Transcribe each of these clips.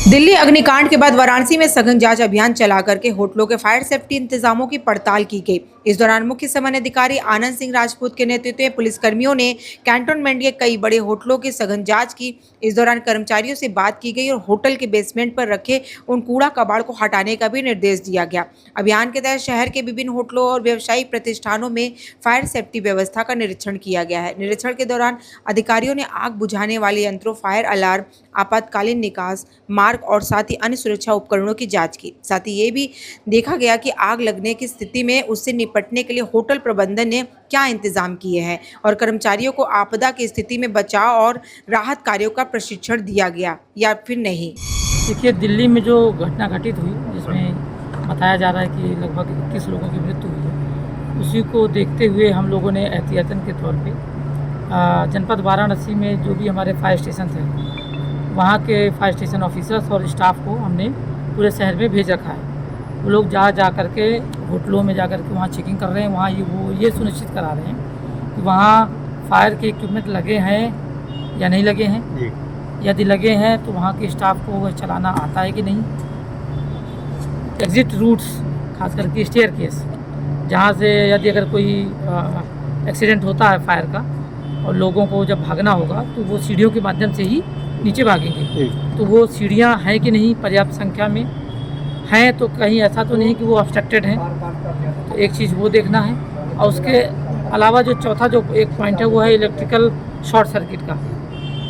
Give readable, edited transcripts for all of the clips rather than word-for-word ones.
दिल्ली अग्निकांड के बाद वाराणसी में सघन जांच अभियान चला करके होटलों के फायर सेफ्टी इंतजामों की पड़ताल की गई। इस दौरान मुख्य समन्वय अधिकारी आनंद सिंह राजपूत के नेतृत्व में पुलिसकर्मियों ने कैंटोनमेंट के कई बड़े होटलों की सघन जांच की। इस दौरान कर्मचारियों से बात की गई और होटल के बेसमेंट पर रखे उन कूड़ा कबाड़ को हटाने का भी निर्देश दिया गया। अभियान के तहत शहर के विभिन्न होटलों और व्यवसायिक प्रतिष्ठानों में फायर सेफ्टी व्यवस्था का निरीक्षण किया गया है। निरीक्षण के दौरान अधिकारियों ने आग बुझाने वाले यंत्रों, फायर अलार्म, आपातकालीन निकास मार्ग और साथ ही अन्य सुरक्षा उपकरणों की जांच की। साथ ही ये भी देखा गया कि आग लगने की स्थिति में उससे निपटने के लिए होटल प्रबंधन ने क्या इंतजाम किए हैं और कर्मचारियों को आपदा की स्थिति में बचाव और राहत कार्यों का प्रशिक्षण दिया गया या फिर नहीं। देखिए, दिल्ली में जो घटना घटित हुई जिसमें बताया जा रहा है कि लगभग 21 लोगों की मृत्यु हुई है, उसी को देखते हुए हम लोगों ने एहतियातन के तौर पे जनपद वाराणसी में जो भी हमारे फायर स्टेशन हैं वहाँ के फायर स्टेशन ऑफिसर्स और स्टाफ को हमने पूरे शहर में भेज रखा है। वो लोग जा कर के होटलों में जा कर के वहाँ चेकिंग कर रहे हैं। वहाँ ये सुनिश्चित करा रहे हैं कि वहाँ फायर के इक्विपमेंट लगे हैं या नहीं लगे हैं। यदि लगे हैं तो वहाँ के स्टाफ को वह चलाना आता है कि नहीं। एग्ज़िट रूट्स खास करके स्टेयर केस, जहाँ से यदि अगर कोई एक्सीडेंट होता है फायर का और लोगों को जब भागना होगा तो वो सीढ़ियों के माध्यम से ही नीचे भागेंगे। तो वो सीढ़ियाँ हैं कि नहीं, पर्याप्त संख्या में हैं, तो कहीं ऐसा तो नहीं कि वो ऑब्स्ट्रक्टेड हैं। तो एक चीज़ वो देखना है। और उसके अलावा जो चौथा जो एक पॉइंट है वो है इलेक्ट्रिकल शॉर्ट सर्किट का।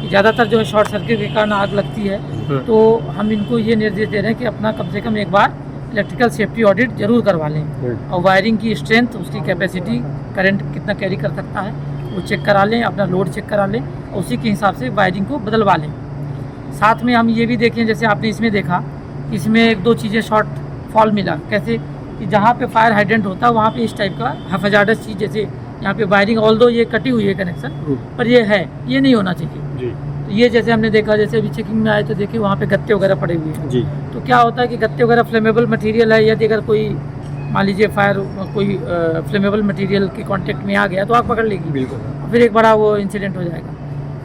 ज़्यादातर जो है शॉर्ट सर्किट के कारण आग लगती है। तो हम इनको ये निर्देश दे रहे हैं कि अपना कम से कम एक बार इलेक्ट्रिकल सेफ्टी ऑडिट जरूर करवा लें और वायरिंग की स्ट्रेंथ, उसकी कैपेसिटी, करंट कितना कैरी कर सकता है वो चेक करा लें, अपना लोड चेक करा लें और उसी के हिसाब से वायरिंग को बदलवा लें। साथ में हम ये भी देखें, जैसे आपने इसमें देखा, इसमें एक दो चीज़ें शॉर्ट फॉल मिला। कैसे कि जहाँ पे फायर हाइड्रेंट होता है वहाँ पे इस टाइप का हजार्डस चीज़, जैसे यहाँ पे वायरिंग ऑल्दो ये कटी हुई है कनेक्शन, पर ये है, ये नहीं होना चाहिए। तो ये जैसे हमने देखा, जैसे अभी चेकिंग में आए तो देखिए वहाँ पे गत्ते वगैरह पड़े हुए हैं। तो क्या होता है कि गत्ते वगैरह फ्लेमेबल मटेरियल है, यदि अगर कोई मान लीजिए फायर कोई फ्लेमेबल मटेरियल के कांटेक्ट में आ गया तो आग पकड़ लेगी, बिल्कुल, फिर एक बड़ा वो इंसिडेंट हो जाएगा।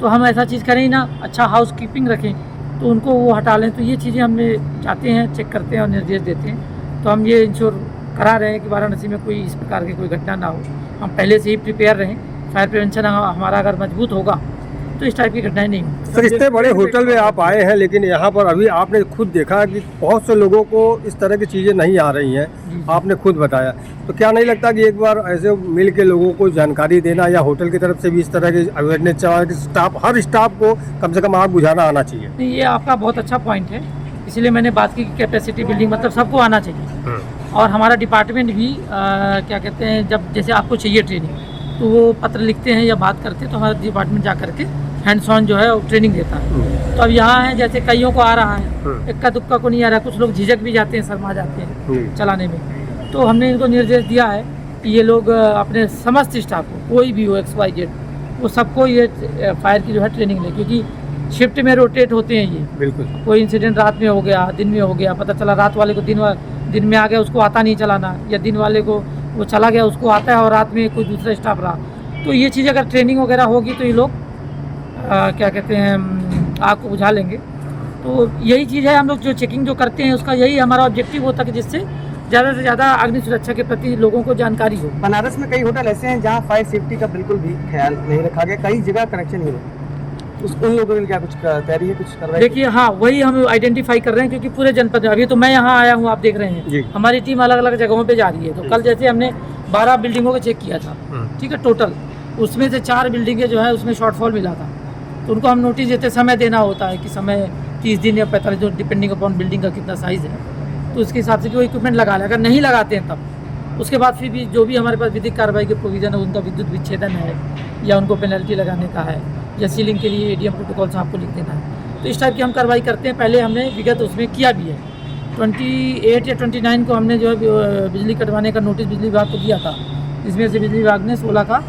तो हम ऐसा चीज़ करें ही ना, अच्छा हाउस कीपिंग रखें, तो उनको वो हटा लें। तो ये चीज़ें हमने चाहते हैं, चेक करते हैं और निर्देश देते हैं। तो हम ये इंश्योर करा रहे हैं कि वाराणसी में कोई इस प्रकार की कोई घटना ना हो। हम पहले से ही प्रिपेयर रहें। फायर प्रिवेंशन हमारा अगर मजबूत होगा तो इस टाइप की घटनाएं नहीं होंगी। सर, इतने बड़े होटल में आप आए हैं, लेकिन यहाँ पर अभी आपने खुद देखा कि बहुत से लोगों को इस तरह की चीज़ें नहीं आ रही हैं, आपने खुद बताया। तो क्या नहीं लगता कि एक बार ऐसे मिल के लोगों को जानकारी देना या होटल की तरफ से भी इस तरह की अवेयरनेस चाहिए कि हर स्टाफ को कम से कम आग बुझाना आना चाहिए? नहीं, ये आपका बहुत अच्छा पॉइंट है, इसलिए मैंने बात की कि कैपेसिटी बिल्डिंग मतलब सबको आना चाहिए। और हमारा डिपार्टमेंट भी क्या कहते हैं, जब जैसे आपको चाहिए ट्रेनिंग तो वो पत्र लिखते हैं या बात करते हैं, तो हमारा डिपार्टमेंट जा करके हैंड्स ऑन जो है वो ट्रेनिंग देता है। तो अब यहाँ है, जैसे कईयों को आ रहा है, इक्का दुक्का को नहीं आ रहा, कुछ लोग झिझक भी जाते हैं, शर्मा जाते हैं चलाने में। तो हमने इनको निर्देश दिया है कि ये लोग अपने समस्त स्टाफ को, कोई भी हो XYZ, वो सबको ये फायर की जो है ट्रेनिंग लें, क्योंकि शिफ्ट में रोटेट होते हैं ये। बिल्कुल, कोई इंसिडेंट रात में हो गया, दिन में हो गया, पता चला रात वाले को दिन में आ गया, उसको आता नहीं चलाना, या दिन वाले को वो चला गया, उसको आता है और रात में कोई दूसरा स्टाफ रहा। तो ये चीज़ अगर ट्रेनिंग वगैरह होगी तो ये लोग क्या कहते हैं आग को बुझा लेंगे। तो यही चीज़ है, हम लोग जो चेकिंग जो करते हैं उसका यही हमारा ऑब्जेक्टिव होता है कि जिससे ज़्यादा से ज़्यादा अग्नि सुरक्षा के प्रति लोगों को जानकारी हो। बनारस में कई होटल ऐसे हैं जहाँ फायर सेफ्टी का बिल्कुल भी ख्याल नहीं रखा गया, कई जगह कनेक्शन ही है। उन लोगों के लिए क्या कुछ तैयारी है, कुछ कार्रवाई? देखिए, हाँ, वही हम आइडेंटिफाई कर रहे हैं, क्योंकि पूरे जनपद में अभी तो मैं यहाँ आया हूँ, आप देख रहे हैं, हमारी टीम अलग अलग जगहों पे जा रही है। तो कल जैसे हमने 12 बिल्डिंगों को चेक किया था, ठीक है, टोटल उसमें से 4 बिल्डिंगें जो है उसमें शॉर्टफॉल मिला था। तो उनको हम नोटिस देते, समय देना होता है कि समय 30 दिन या 45 दिन, डिपेंडिंग अपॉन बिल्डिंग का कितना साइज़ है, तो उसके हिसाब से जो इक्विपमेंट लगा लें। अगर नहीं लगाते हैं तब उसके बाद फिर भी जो भी हमारे पास विधिक कार्रवाई के प्रोविज़न है, उनका विद्युत विच्छेदन है या उनको पेनल्टी लगाने का है या सीलिंग के लिए ADM प्रोटोकॉल से आपको लिख देना है। तो इस टाइप की हम कार्रवाई करते हैं। पहले हमने विगत उसमें किया भी है, 28 या 29 को हमने जो है बिजली कटवाने का नोटिस बिजली विभाग को दिया था, इसमें से बिजली विभाग ने 16 का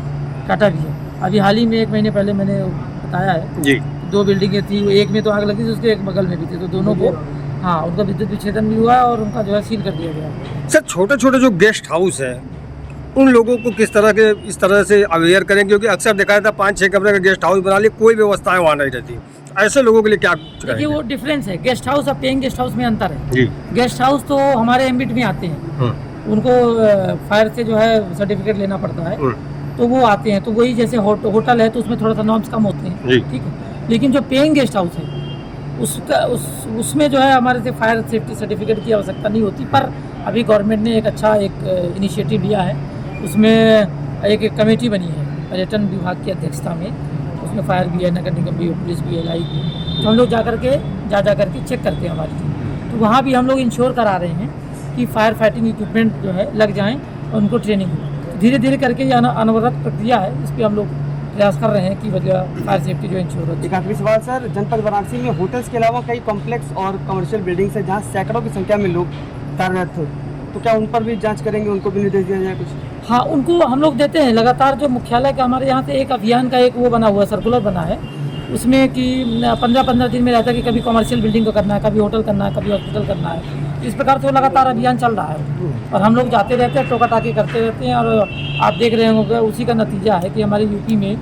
काटा भी है। अभी हाल ही में 1 महीने पहले मैंने बताया है जी, 2 बिल्डिंगें थी, एक में तो आग लगी थी, उसके एक बगल में भी थी, तो दोनों को हाँ उनका विद्युत विच्छेदन भी हुआ और उनका जो है सील कर दिया गया। सर, छोटे छोटे जो गेस्ट हाउस है उन लोगों को किस तरह के इस तरह से अवेयर करें, क्योंकि अक्सर देखा जाता है 5-6 कमरे का गेस्ट हाउस बना लिए, कोई व्यवस्थाएं वहाँ नहीं रहती। ऐसे लोगों के लिए क्या देखिए कहेंगे? वो डिफरेंस है, गेस्ट हाउस और पेइंग गेस्ट हाउस में अंतर है। जी। गेस्ट हाउस तो हमारे एम्बिट में आते हैं, हम्म, उनको फायर से जो है सर्टिफिकेट लेना पड़ता है, हम्म, तो वो आते हैं। तो वही जैसे होटल है तो उसमें थोड़ा सा नॉर्म्स कम होते हैं, जी। ठीक है। लेकिन जो पेइंग गेस्ट हाउस है उसमें जो है हमारे से फायर सेफ्टी सर्टिफिकेट की आवश्यकता नहीं होती। पर अभी गवर्नमेंट ने एक अच्छा इनिशिएटिव लिया है, उसमें एक कमेटी बनी है पर्यटन विभाग की अध्यक्षता में, उसमें फायर भी है, नगर निगम भी है, पुलिस भी है, लाइट भी है। तो हम लोग जा करके चेक करते हैं हमारी टीम। तो वहाँ भी हम लोग इंश्योर करा रहे हैं कि फायर फाइटिंग इक्विपमेंट जो है लग जाएं और उनको ट्रेनिंग हो। धीरे धीरे करके ये अनवरत प्रक्रिया है, इस पर हम लोग प्रयास कर रहे हैं कि वजह फायर सेफ्टी जो इंश्योर होती एक आखिरी सवाल सर, जनपद वाराणसी में होटल्स के अलावा कई कॉम्प्लेक्स और कमर्शियल बिल्डिंग्स है जहाँ सैकड़ों की संख्या में लोग कार्यरत हो, तो क्या उन पर भी जांच करेंगे, उनको भी निर्देश दिया जाए कुछ? हाँ, उनको हम लोग देते हैं लगातार। जो मुख्यालय का हमारे यहाँ से एक अभियान का एक वो बना हुआ है, सर्कुलर बना है, उसमें कि 15-15 दिन में रहता है कि कभी कमर्शियल बिल्डिंग को करना है, कभी होटल करना है, कभी हॉस्पिटल करना है। इस प्रकार से वो लगातार अभियान चल रहा है और हम लोग जाते रहते हैं, टोका टाकी करते रहते हैं। और आप देख रहे होंगे उसी का नतीजा है कि हमारे यूपी में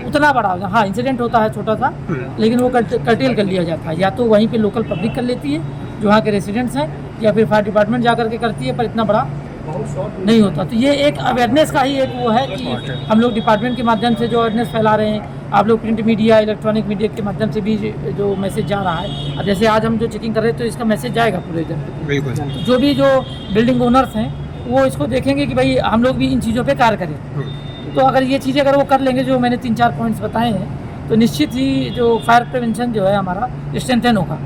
उतना बड़ा, हाँ, इंसिडेंट होता है छोटा सा, लेकिन वो कर्टेल कर लिया जाता है। या तो वहीं पे लोकल पब्लिक कर लेती है जो वहाँ के रेसिडेंट्स हैं, या फिर फायर डिपार्टमेंट जा करके करती है, पर इतना बड़ा नहीं होता। तो ये एक अवेयरनेस का ही एक वो है कि हम लोग डिपार्टमेंट के माध्यम से जो अवेयरनेस फैला रहे हैं, आप लोग प्रिंट मीडिया, इलेक्ट्रॉनिक मीडिया के माध्यम से भी जो मैसेज जा रहा है। अब जैसे आज हम जो चेकिंग कर रहे हैं तो इसका मैसेज जाएगा पूरे जनपद। बिल्कुल। तो जो भी जो बिल्डिंग ओनर्स हैं वो इसको देखेंगे कि भाई हम लोग भी इन चीज़ों पे कार्य करें। तो अगर ये चीज़ें अगर वो कर लेंगे, जो मैंने 3-4 पॉइंट्स बताए हैं, तो निश्चित ही जो फायर प्रिवेंशन जो है हमारा स्ट्रेंथन होगा।